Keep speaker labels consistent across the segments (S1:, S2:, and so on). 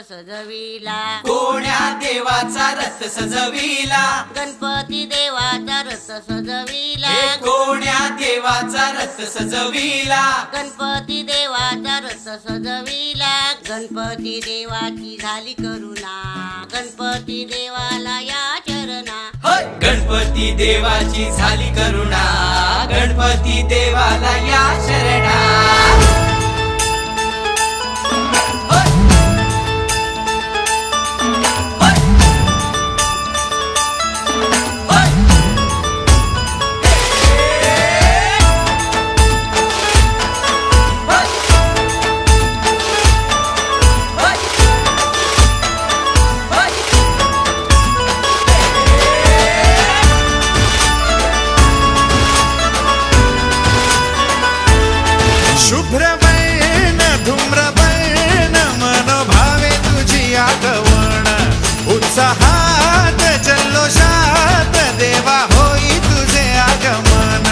S1: सजविला,
S2: कोण्या देवाचा रथ सजविला,
S1: गणपती देवाचा रथ सजविला,
S2: कोण्या देवाचा रथ सजविला,
S1: गणपती देवाचा रथ सजविला, गणपती देवाची झाली करुणा, गणपती देवाला या चरणा,
S2: गणपती देवाची झाली करुणा, गणपती देवाला या शरणा।
S3: शुभ्रवर्ण धूम्रवर्ण मनोभावे तुझी आठवण, उत्साहात जल्लोषात देवा होई तुझे आगमन।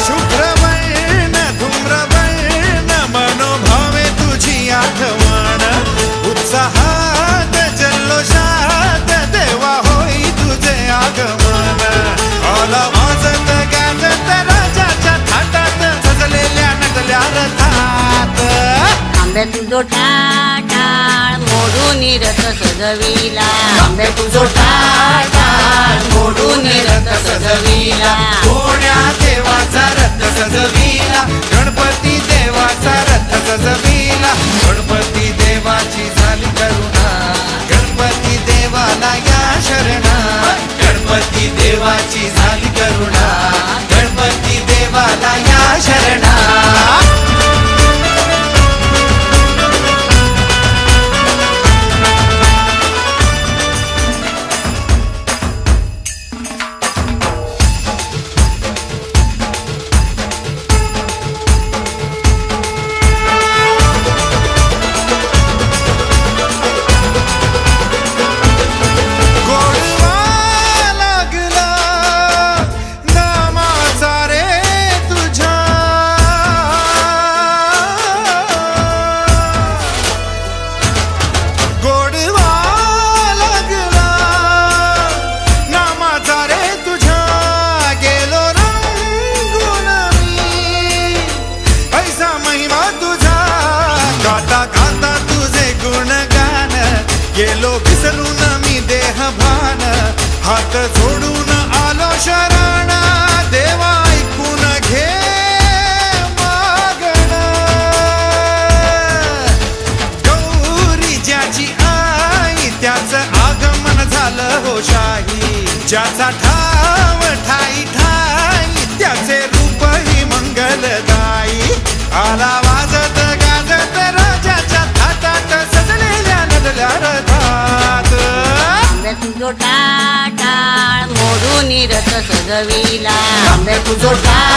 S3: शुभ्रवर्ण धूम्रवर्ण मनोभावे तुझी आठवण, उत्साहात जल्लोषात देवा होई तुझे आगमन। आला वाजत गाजत राजाच्या थाटात सजलेल्या नटल्या रथात,
S1: आंबे तुझो टाळ मोडून रथ सजविला,
S2: आंबे तुझो टाळ मोडून रथ सजविला, कोण्या देवाचा रथ सजविला, गणपती देवाचा रथ सजविला, गणपती देवाची झाली करुणा, गणपती देवाला या शरणा, गणपती देवाची झाली करुणा, गणपती देवाला या शरणा।
S3: गेलो विसरून मी देह भान, हात जोडून आलो शरण, देवा ऐकून घे मागण। गौरी ज्याची आई त्याचं आगमन झालं हो शाही, ज्याचा ठाव ठाई ठाई त्याचे रूप ही मंगलदायी। आला वाजत गाजत राजाच्या थाटात सजलेल्या नटल्या रथात,
S1: आंबे तुझो टाळ मोडून रथ सजविला,
S2: आंबे तुझो टाळ